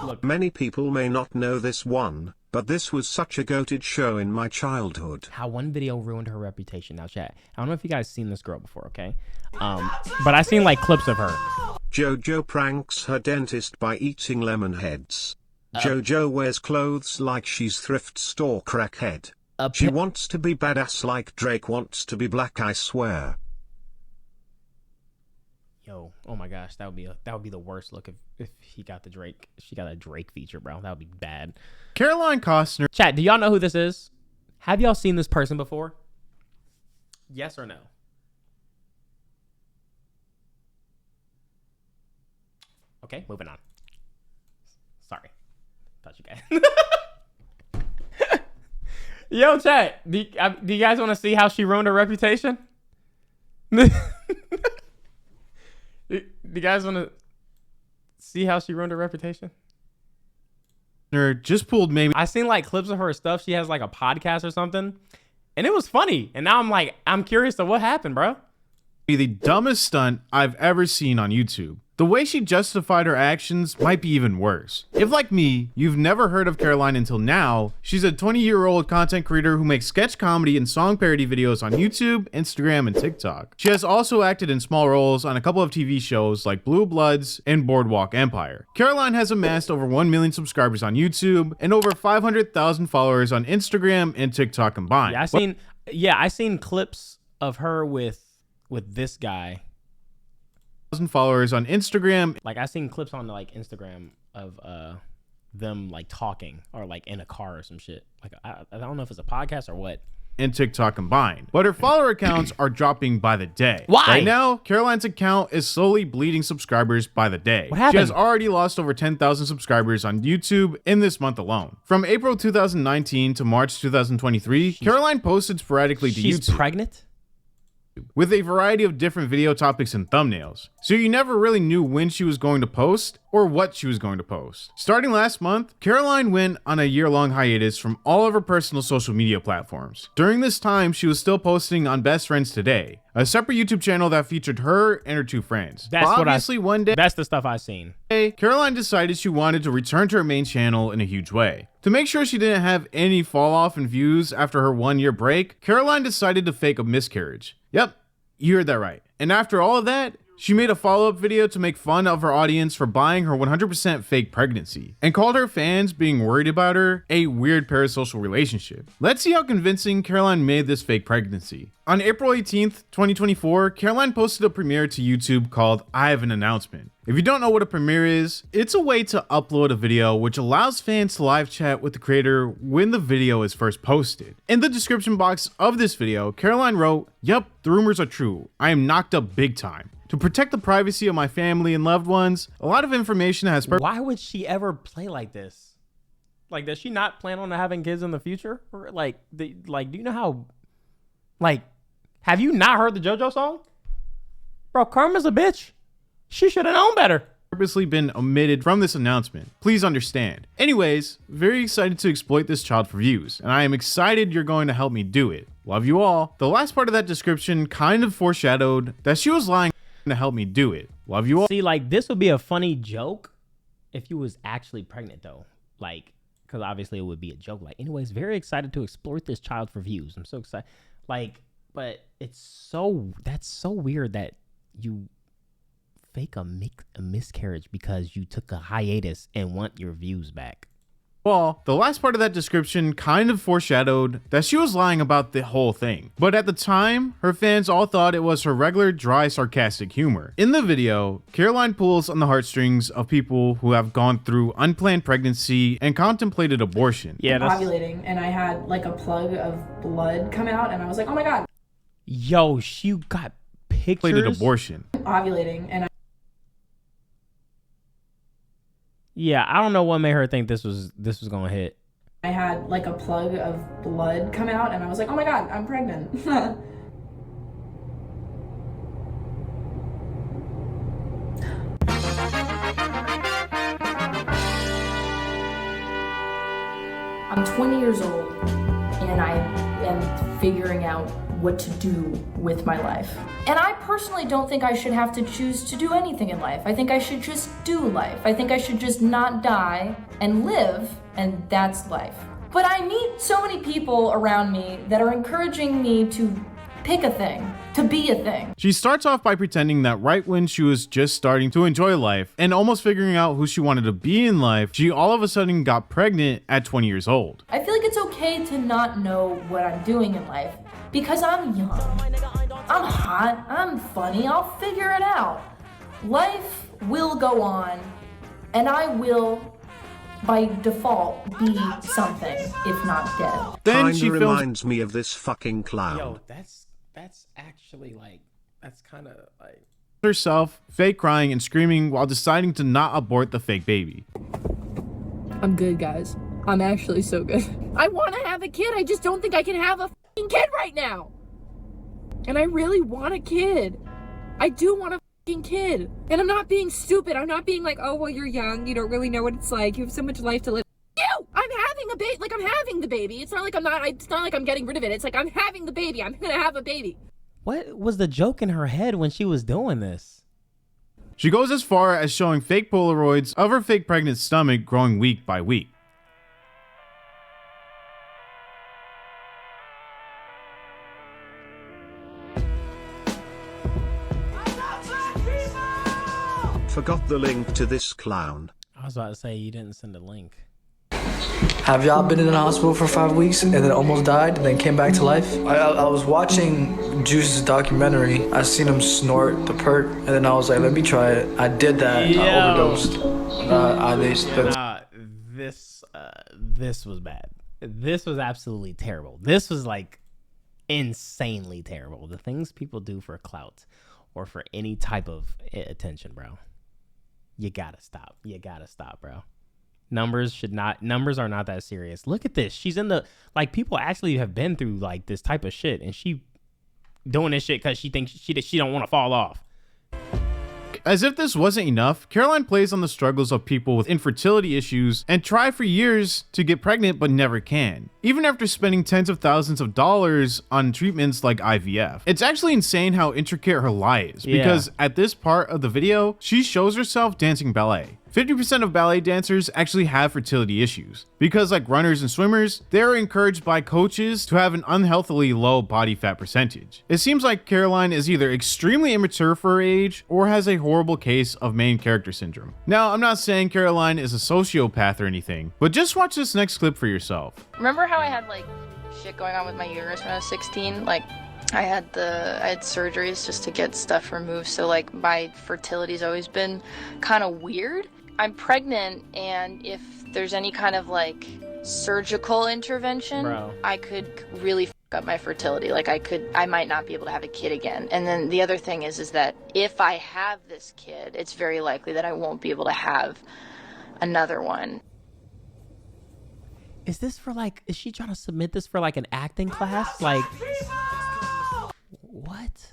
Look. Many people may not know this one, but this was such a goated show in my childhood. How one video ruined her reputation. Now, chat, I don't know if you guys seen this girl before, okay? But I seen like clips of her. JoJo pranks her dentist by eating lemon heads. JoJo wears clothes like she's thrift store crackhead. She wants to be badass like Drake wants to be black, I swear. Yo, oh my gosh, that would be the worst look if she got a Drake feature, bro. That would be bad. Caroline Costner. Chat, do y'all know who this is? Have y'all seen this person before? Yes or no? Okay, moving on. Sorry. Thought you guys. Yo, chat, do you guys want to see how she ruined her reputation? Do you guys want to see how she ruined her reputation? Just pulled maybe. I seen like clips of her stuff. She has like a podcast or something, and it was funny. And now I'm curious to what happened, bro. The dumbest stunt I've ever seen on YouTube. The way she justified her actions might be even worse. If, like me, you've never heard of Caroline until now, she's a 20-year-old content creator who makes sketch comedy and song parody videos on YouTube, Instagram, and TikTok. She has also acted in small roles on a couple of TV shows like Blue Bloods and Boardwalk Empire. Caroline has amassed over 1 million subscribers on YouTube and over 500,000 followers on Instagram and TikTok combined. Yeah, I seen clips of her with this guy. Followers on Instagram. Like I seen clips on like Instagram of them like talking or like in a car or some shit. Like I don't know if it's a podcast or what. And TikTok combined. But her follower accounts are dropping by the day. Why? Right now, Caroline's account is slowly bleeding subscribers by the day. What happened? She has already lost over 10,000 subscribers on YouTube in this month alone. From April 2019 to March 2023, Caroline posted sporadically to YouTube. She's pregnant? With a variety of different video topics and thumbnails. So you never really knew when she was going to post or what she was going to post. Starting last month, Caroline went on a year-long hiatus from all of her personal social media platforms. During this time, she was still posting on Best Friends Today, a separate YouTube channel that featured her and her two friends. That's the stuff I've seen. Caroline decided she wanted to return to her main channel in a huge way. To make sure she didn't have any fall off in views after her 1-year break, Caroline decided to fake a miscarriage. Yep, you heard that right. And after all of that, she made a follow-up video to make fun of her audience for buying her 100% fake pregnancy and called her fans being worried about her a weird parasocial relationship. Let's see how convincing Caroline made this fake pregnancy. On April 18th, 2024, Caroline posted a premiere to YouTube called I Have an Announcement. If you don't know what a premiere is, it's a way to upload a video which allows fans to live chat with the creator when the video is first posted. In the description box of this video, Caroline wrote, "Yup, the rumors are true. I am knocked up big time. To protect the privacy of my family and loved ones, a lot of information has..." Why would she ever play like this? Like, does she not plan on having kids in the future? Or do you know how, have you not heard the JoJo song? Bro, Karma's a bitch. She should have known better. Purposely been omitted from this announcement. Please understand. Anyways, very excited to exploit this child for views, and I am excited you're going to help me do it. Love you all. The last part of that description kind of foreshadowed that she was lying to help me do it. Love you all. See, like, this would be a funny joke if you was actually pregnant, though. Like, because obviously it would be a joke. Like, anyways, very excited to exploit this child for views. I'm so excited. Like, but that's so weird that you fake a miscarriage because you took a hiatus and want your views back. Well, the last part of that description kind of foreshadowed that she was lying about the whole thing. But at the time, her fans all thought it was her regular dry, sarcastic humor. In the video, Caroline pulls on the heartstrings of people who have gone through unplanned pregnancy and contemplated abortion. Yeah, ovulating, and I had like a plug of blood come out, and I was like, oh my god. Yo, she got pictures. Abortion. Ovulating, and yeah, I don't know what made her think this was gonna hit. I had like a plug of blood come out, and I was like, oh my god, I'm pregnant. I'm 20 years old, and I am figuring out what to do with my life. And I personally don't think I should have to choose to do anything in life. I think I should just do life. I think I should just not die and live, and that's life. But I meet so many people around me that are encouraging me to pick a thing, to be a thing. She starts off by pretending that right when she was just starting to enjoy life and almost figuring out who she wanted to be in life, she all of a sudden got pregnant at 20 years old. I feel like it's okay to not know what I'm doing in life because I'm young. I'm hot, I'm funny, I'll figure it out. Life will go on, and I will, by default, be something, if not dead. Then Kinda she reminds me of this fucking clown. Yo, that's actually like, that's kind of like herself, fake crying and screaming while deciding to not abort the fake baby. I'm good, guys. I'm actually so good. I want to have a kid. I just don't think I can have a fucking kid right now. And I really want a kid. I do want a fucking kid. And I'm not being stupid. I'm not being like, oh, well, you're young. You don't really know what it's like. You have so much life to live. You! I'm having a baby. Like, I'm having the baby. It's not like it's not like I'm getting rid of it. It's like I'm having the baby. I'm gonna have a baby. what was the joke in her head when she was doing this? She goes as far as showing fake Polaroids of her fake pregnant stomach growing week by week. Forgot the link to this clown. I was about to say you didn't send a link. Have y'all been in the hospital for 5 weeks and then almost died and then came back to life? I was watching Juice's documentary. I seen him snort the perk and then I was like, let me try it. I did that. I overdosed. This was bad. This was absolutely terrible. This was like insanely terrible. The things people do for clout or for any type of attention, bro. You gotta stop. You gotta stop, bro. Numbers are not that serious. Look at this. She's in the, like, people actually have been through like this type of shit, and she doing this shit because she thinks she don't want to fall off. As if this wasn't enough, Caroline plays on the struggles of people with infertility issues and try for years to get pregnant but never can, even after spending tens of thousands of dollars on treatments like IVF. It's actually insane how intricate her lie is, because at this part of the video, she shows herself dancing ballet. 50% of ballet dancers actually have fertility issues because, like runners and swimmers, they're encouraged by coaches to have an unhealthily low body fat percentage. It seems like Caroline is either extremely immature for her age or has a horrible case of main character syndrome. Now, I'm not saying Caroline is a sociopath or anything, but just watch this next clip for yourself. Remember how I had like shit going on with my uterus when I was 16? Like I had surgeries just to get stuff removed, so like my fertility's always been kind of weird. I'm pregnant, and if there's any kind of like surgical intervention, I could really fuck up my fertility. Like I might not be able to have a kid again. And then the other thing is that if I have this kid, it's very likely that I won't be able to have another one. Is this for like, is she trying to submit this for like an acting class? Like, what?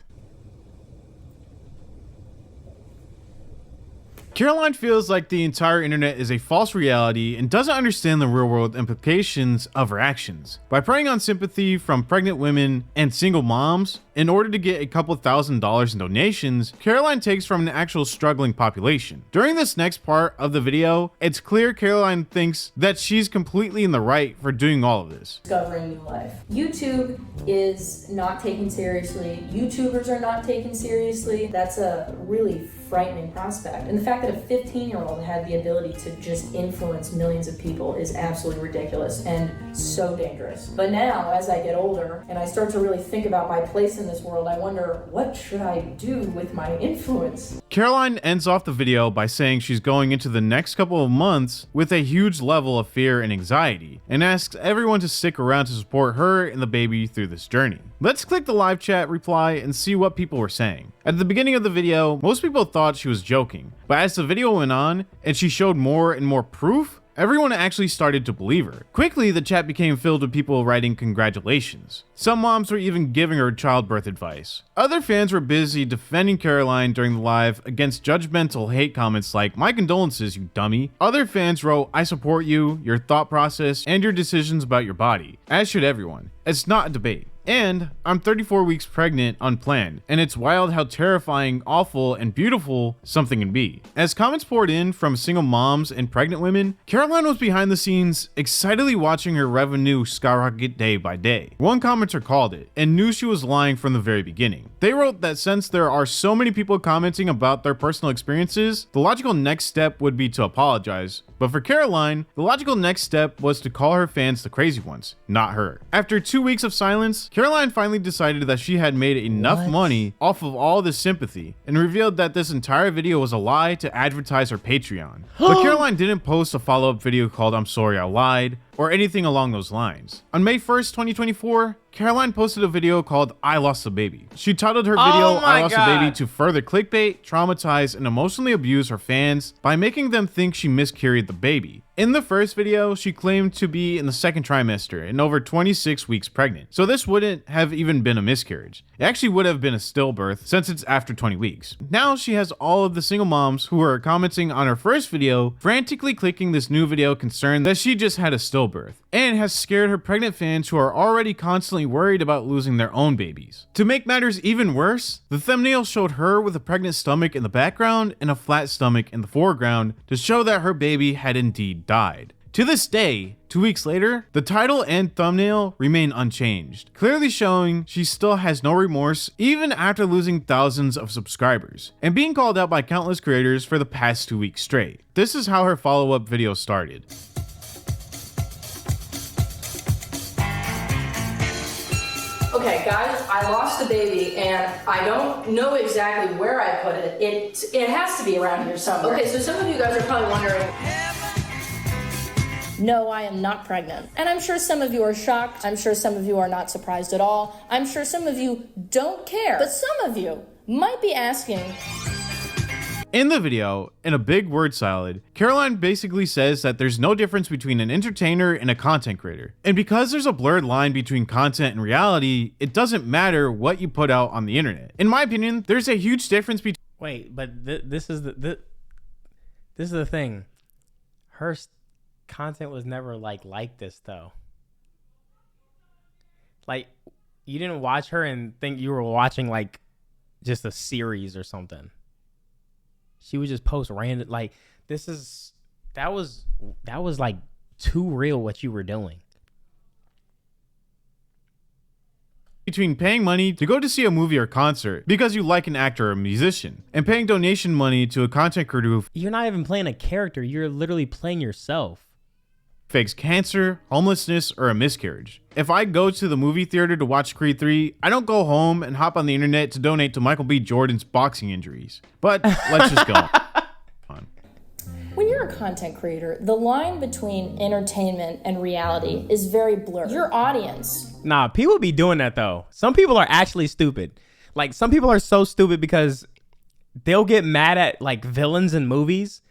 Caroline feels like the entire internet is a false reality and doesn't understand the real world implications of her actions. By preying on sympathy from pregnant women and single moms in order to get a couple $1,000s in donations, Caroline takes from an actual struggling population. During this next part of the video, it's clear Caroline thinks that she's completely in the right for doing all of this. Discovering new life. YouTube is not taken seriously. YouTubers are not taken seriously. That's a really frightening prospect. And the fact that a 15-year-old had the ability to just influence millions of people is absolutely ridiculous and so dangerous. But now, as I get older and I start to really think about my place in this world, I wonder, what should I do with my influence? Caroline ends off the video by saying she's going into the next couple of months with a huge level of fear and anxiety, and asks everyone to stick around to support her and the baby through this journey. Let's click the live chat reply and see what people were saying. At the beginning of the video, most people thought she was joking, but as the video went on and she showed more and more proof, everyone actually started to believe her. Quickly, the chat became filled with people writing congratulations. Some moms were even giving her childbirth advice. Other fans were busy defending Caroline during the live against judgmental hate comments like, "My condolences, you dummy." Other fans wrote, "I support you, your thought process, and your decisions about your body," as should everyone. It's not a debate. And I'm 34 weeks pregnant unplanned, and it's wild how terrifying, awful, and beautiful something can be. As comments poured in from single moms and pregnant women, Caroline was behind the scenes, excitedly watching her revenue skyrocket day by day. One commenter called it, and knew she was lying from the very beginning. They wrote that since there are so many people commenting about their personal experiences, the logical next step would be to apologize. But for Caroline, the logical next step was to call her fans the crazy ones, not her. After 2 weeks of silence, Caroline finally decided that she had made enough money off of all this sympathy and revealed that this entire video was a lie to advertise her Patreon. But Caroline didn't post a follow-up video called "I'm sorry I lied" or anything along those lines. On May 1st, 2024, Caroline posted a video called "I Lost a Baby." She titled her video "I Lost a Baby" to further clickbait, traumatize, and emotionally abuse her fans by making them think she miscarried the baby. In the first video, she claimed to be in the second trimester and over 26 weeks pregnant, so this wouldn't have even been a miscarriage. It actually would have been a stillbirth since it's after 20 weeks. Now she has all of the single moms who are commenting on her first video frantically clicking this new video concerned that she just had a stillbirth, and has scared her pregnant fans who are already constantly worried about losing their own babies. To make matters even worse, the thumbnail showed her with a pregnant stomach in the background and a flat stomach in the foreground to show that her baby had indeed died. To this day, 2 weeks later, the title and thumbnail remain unchanged, clearly showing she still has no remorse even after losing thousands of subscribers and being called out by countless creators for the past 2 weeks straight. This is how her follow-up video started. Okay, guys, I lost a baby, and I don't know exactly where I put it. It has to be around here somewhere. Okay, so some of you guys are probably wondering, no, I am not pregnant. And I'm sure some of you are shocked. I'm sure some of you are not surprised at all. I'm sure some of you don't care. But some of you might be asking, in the video, in a big word salad, Caroline basically says that there's no difference between an entertainer and a content creator. And because there's a blurred line between content and reality, it doesn't matter what you put out on the internet. In my opinion, there's a huge difference between— Wait, but this is the thing. Her content was never like this though. Like, you didn't watch her and think you were watching like just a series or something. She would just post random, like, that was like too real what you were doing. Between paying money to go to see a movie or concert because you like an actor or a musician, and paying donation money to a content creator who You're not even playing a character, you're literally playing yourself. fakes cancer, homelessness, or a miscarriage. If I go to the movie theater to watch Creed 3, I don't go home and hop on the internet to donate to Michael B. Jordan's boxing injuries. But let's just go on. when you're a content creator, the line between entertainment and reality is very blurred. Your audience. Nah, people be doing that though. Some people are actually stupid. Like, some people are so stupid because they'll get mad at like villains in movies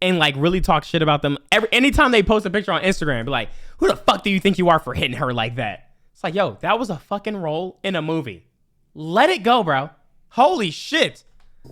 and like really talk shit about them. Anytime they post a picture on Instagram, be like, who the fuck do you think you are for hitting her like that? It's like, yo, that was a fucking role in a movie. Let it go, bro. Holy shit.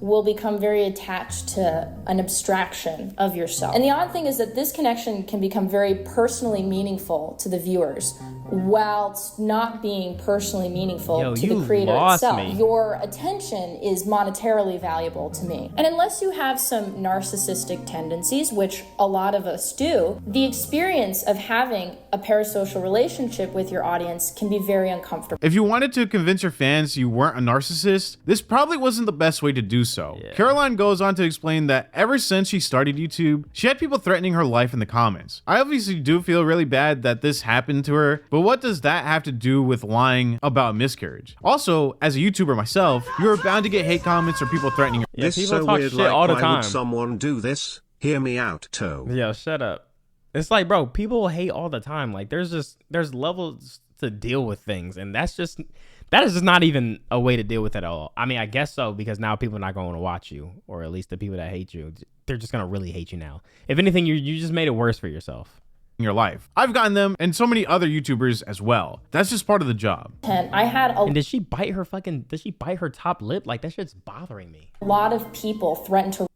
Will become very attached to an abstraction of yourself. And the odd thing is that this connection can become very personally meaningful to the viewers, whilst not being personally meaningful to the creator itself. Your attention is monetarily valuable to me. And unless you have some narcissistic tendencies, which a lot of us do, the experience of having a parasocial relationship with your audience can be very uncomfortable. If you wanted to convince your fans you weren't a narcissist, this probably wasn't the best way to do so. Yeah. Caroline goes on to explain that ever since she started YouTube, she had people threatening her life in the comments. I obviously do feel really bad that this happened to her, but what does that have to do with lying about miscarriage? Also, as a YouTuber myself, you're bound to get hate comments or people threatening. Yeah, this people so talk weird, shit like, all the why time. would someone do this? Hear me out, Toe. Yo, shut up. It's like, bro, people hate all the time. Like, there's levels to deal with things, and that is just not even a way to deal with it at all. I mean, I guess so, because now people are not going to watch you, or at least the people that hate you, they're just going to really hate you now. If anything, you just made it worse for yourself. In your life. I've gotten them, and so many other YouTubers as well. That's just part of the job. And did she bite her top lip? Like, that shit's bothering me. A lot of people threaten to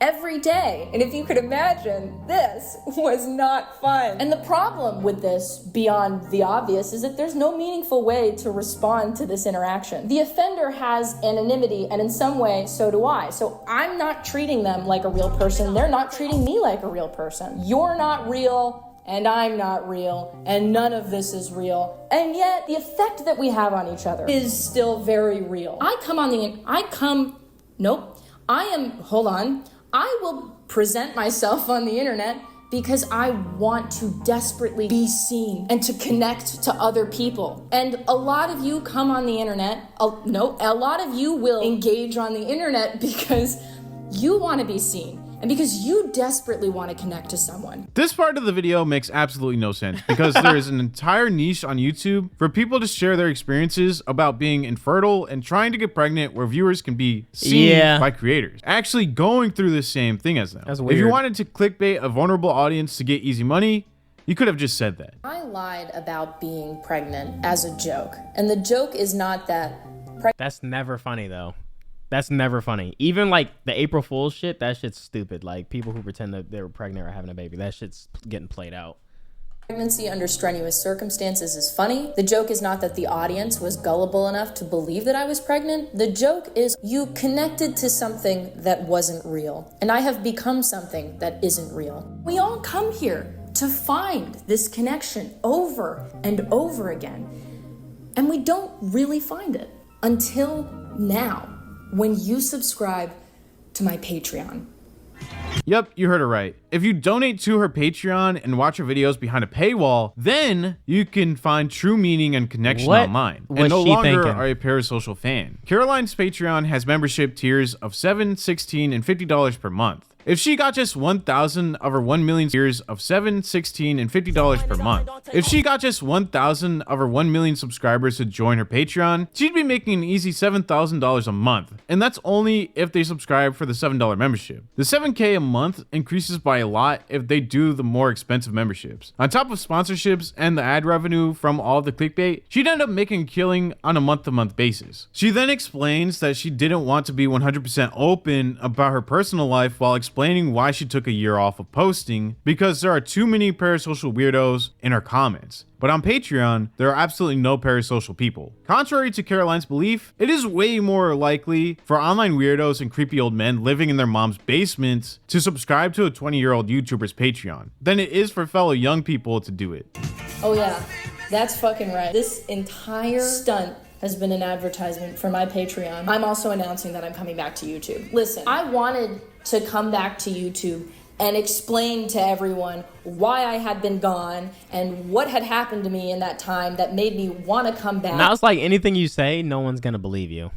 every day. And if you could imagine, this was not fun. And the problem with this, beyond the obvious, is that there's no meaningful way to respond to this interaction. The offender has anonymity, and in some way, so do I. So I'm not treating them like a real person. They're not treating me like a real person. You're not real, and I'm not real, and none of this is real. And yet, the effect that we have on each other is still very real. I will present myself on the internet because I want to desperately be seen and to connect to other people. And a lot of you come on the internet, a lot of you will engage on the internet because you want to be seen. And because you desperately want to connect to someone. This part of the video makes absolutely no sense because there is an entire niche on YouTube for people to share their experiences about being infertile and trying to get pregnant where viewers can be seen by creators actually going through the same thing as them. That's weird. If you wanted to clickbait a vulnerable audience to get easy money, you could have just said that. I lied about being pregnant as a joke. And the joke is not that That's never funny though. That's never funny. Even like the April Fool's shit, that shit's stupid. Like people who pretend that they were pregnant or having a baby, that shit's getting played out. pregnancy under strenuous circumstances is funny. The joke is not that the audience was gullible enough to believe that I was pregnant. The joke is you connected to something that wasn't real. And I have become something that isn't real. We all come here to find this connection over and over again. And we don't really find it until now, when you subscribe to my Patreon. Yep, you heard it right. If you donate to her Patreon and watch her videos behind a paywall, then you can find true meaning and connection online, and no longer are a parasocial fan. Caroline's Patreon has membership tiers of $7, $16, and $50 per month. If she got just 1,000 of her 1 million tiers of $7, $16, and $50 per month. If she got just 1,000 of her 1 million subscribers to join her Patreon, she'd be making an easy $7,000 a month. And that's only if they subscribe for the $7 membership. The $7K a month increases by a lot if they do the more expensive memberships. On top of sponsorships and the ad revenue from all the clickbait, she'd end up making a killing on a month-to-month basis. She then explains that she didn't want to be 100% open about her personal life while explaining why she took a year off of posting because there are too many parasocial weirdos in her comments. But on Patreon, there are absolutely no parasocial people. Contrary to Caroline's belief, it is way more likely for online weirdos and creepy old men living in their mom's basements to subscribe to a 20-year-old YouTuber's Patreon than it is for fellow young people to do it. Oh yeah, that's fucking right. This entire stunt has been an advertisement for my Patreon. I'm also announcing that I'm coming back to YouTube. Listen, I wanted to come back to YouTube and explain to everyone why I had been gone and what had happened to me in that time that made me want to come back. Now it's like anything you say, no one's gonna believe you.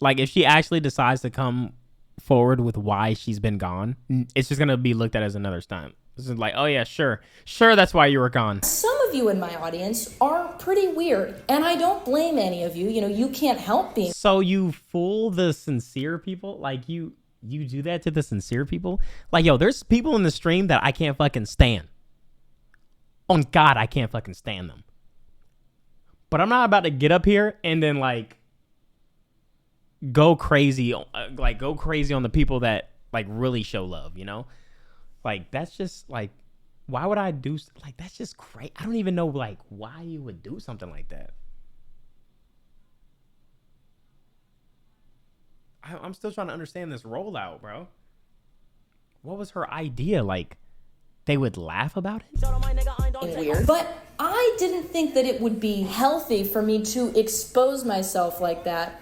Like if she actually decides to come forward with why she's been gone, it's just gonna be looked at as another stunt. This is like, oh yeah, sure, that's why you were gone. Some of you in my audience are pretty weird, and I don't blame any of you. You know, you can't help being. So you fool the sincere people? Like you do that to the sincere people? Like, yo, there's people in the stream that I can't fucking stand. On God, I can't fucking stand them. But I'm not about to get up here and then like go crazy on the people that like really show love, you know? Like that's just like, why would I do like that's just crazy. I don't even know like why you would do something like that. I'm still trying to understand this rollout, bro. What was her idea? Like, they would laugh about it? Weird. But I didn't think that it would be healthy for me to expose myself like that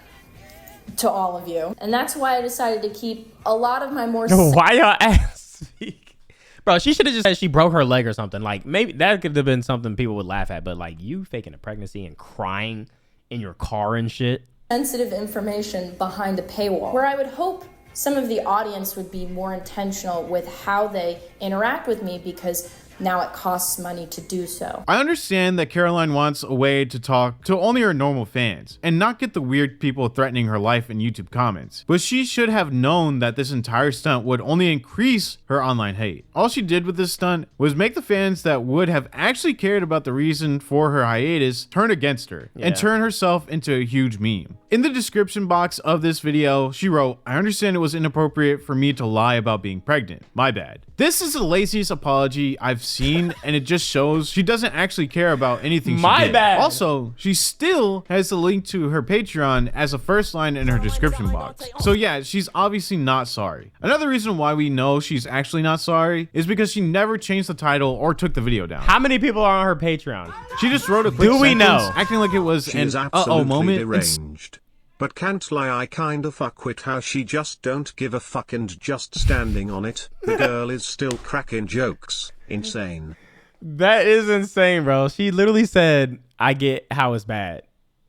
to all of you. And that's why I decided to keep a lot of my more... Why y'all ass speak? Bro, she should have just said she broke her leg or something. Like, maybe that could have been something people would laugh at. But, like, you faking a pregnancy and crying in your car and shit... sensitive information behind a paywall, where I would hope some of the audience would be more intentional with how they interact with me, because now it costs money to do so. I understand that Caroline wants a way to talk to only her normal fans and not get the weird people threatening her life in YouTube comments, but she should have known that this entire stunt would only increase her online hate. All she did with this stunt was make the fans that would have actually cared about the reason for her hiatus turn against her and turn herself into a huge meme. In the description box of this video, she wrote, "I understand it was inappropriate for me to lie about being pregnant. My bad." This is the laziest apology I've seen, and it just shows she doesn't actually care about anything she did. Bad. Also, she still has the link to her Patreon as a first line in her description box. So yeah, she's obviously not sorry. Another reason why we know she's actually not sorry is because she never changed the title or took the video down. How many people are on her Patreon? She just wrote a quick sentence, acting like it was She's an uh-oh moment. deranged. But can't lie, I kinda fuck with how she just don't give a fuck and just standing on it. The girl is still cracking jokes. Insane. That is insane, bro. She literally said, "I get how it's bad,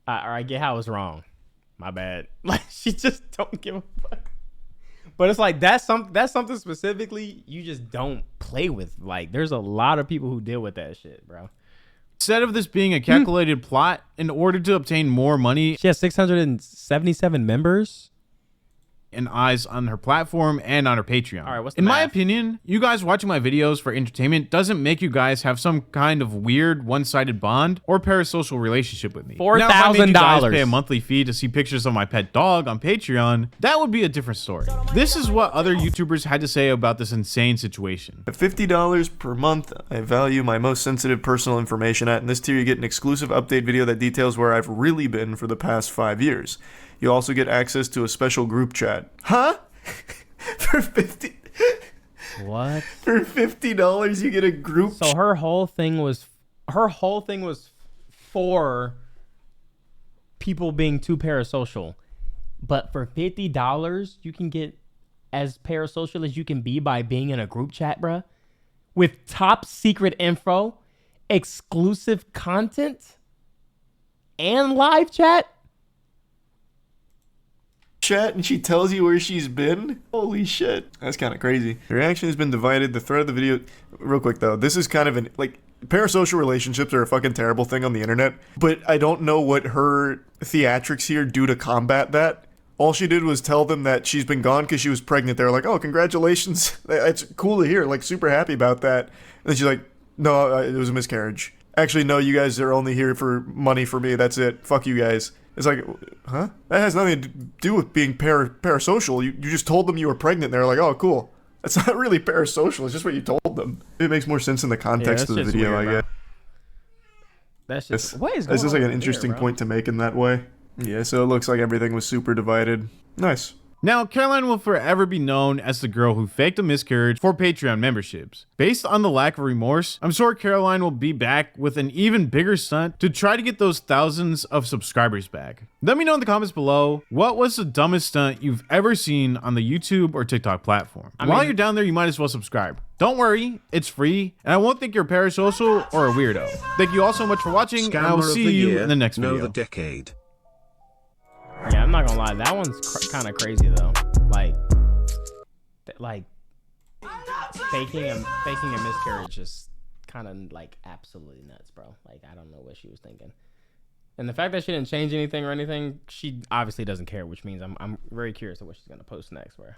or I get how it's wrong. My bad." Like, she just don't give a fuck. But it's like that's something specifically you just don't play with. Like, there's a lot of people who deal with that shit, bro. Instead of this being a calculated plot in order to obtain more money, she has 677 members and eyes on her platform and on her Patreon. All right, what's the In my math? opinion, you guys watching my videos for entertainment doesn't make you guys have some kind of weird one-sided bond or parasocial relationship with me. Now, if I made you guys pay a monthly fee to see pictures of my pet dog on Patreon, that would be a different story. This is what other YouTubers had to say about this insane situation. At $50 per month, I value my most sensitive personal information at. In this tier, you get an exclusive update video that details where I've really been for the past 5 years. You also get access to a special group chat. Huh? For What? For $50 you get a group So her whole thing was for people being too parasocial. But for $50, you can get as parasocial as you can be by being in a group chat, bruh. With top secret info, exclusive content, and live chat. chat and she tells you where she's been? Holy shit. That's kind of crazy. The reaction has been divided. The thread of the video... Real quick though, this is kind of an... Like, parasocial relationships are a fucking terrible thing on the internet, but I don't know what her theatrics here do to combat that. All she did was tell them that she's been gone because she was pregnant. They're like, oh, congratulations. It's cool to hear. Like, super happy about that. And then she's like, no, it was a miscarriage. Actually, no, you guys are only here for money for me. That's it. Fuck you guys. It's like, huh? That has nothing to do with being parasocial. You just told them you were pregnant. They're like, oh, cool. That's not really parasocial. It's just what you told them. It makes more sense in the context of the video, I guess. That's just... What is going on? It's just like an interesting point to make in that way. Yeah, so it looks like everything was super divided. Nice. Now, Caroline will forever be known as the girl who faked a miscarriage for Patreon memberships. Based on the lack of remorse, I'm sure Caroline will be back with an even bigger stunt to try to get those thousands of subscribers back. Let me know in the comments below, what was the dumbest stunt you've ever seen on the YouTube or TikTok platform? While you're down there, you might as well subscribe. Don't worry, it's free, and I won't think you're parasocial or a weirdo. Thank you all so much for watching, and I will see you in the next video. The decade. Yeah, I'm not gonna lie. That one's kind of crazy though. Like faking a miscarriage is kind of like absolutely nuts, bro. Like, I don't know what she was thinking. And the fact that she didn't change anything or anything, she obviously doesn't care, which means I'm very curious of what she's gonna post next. Where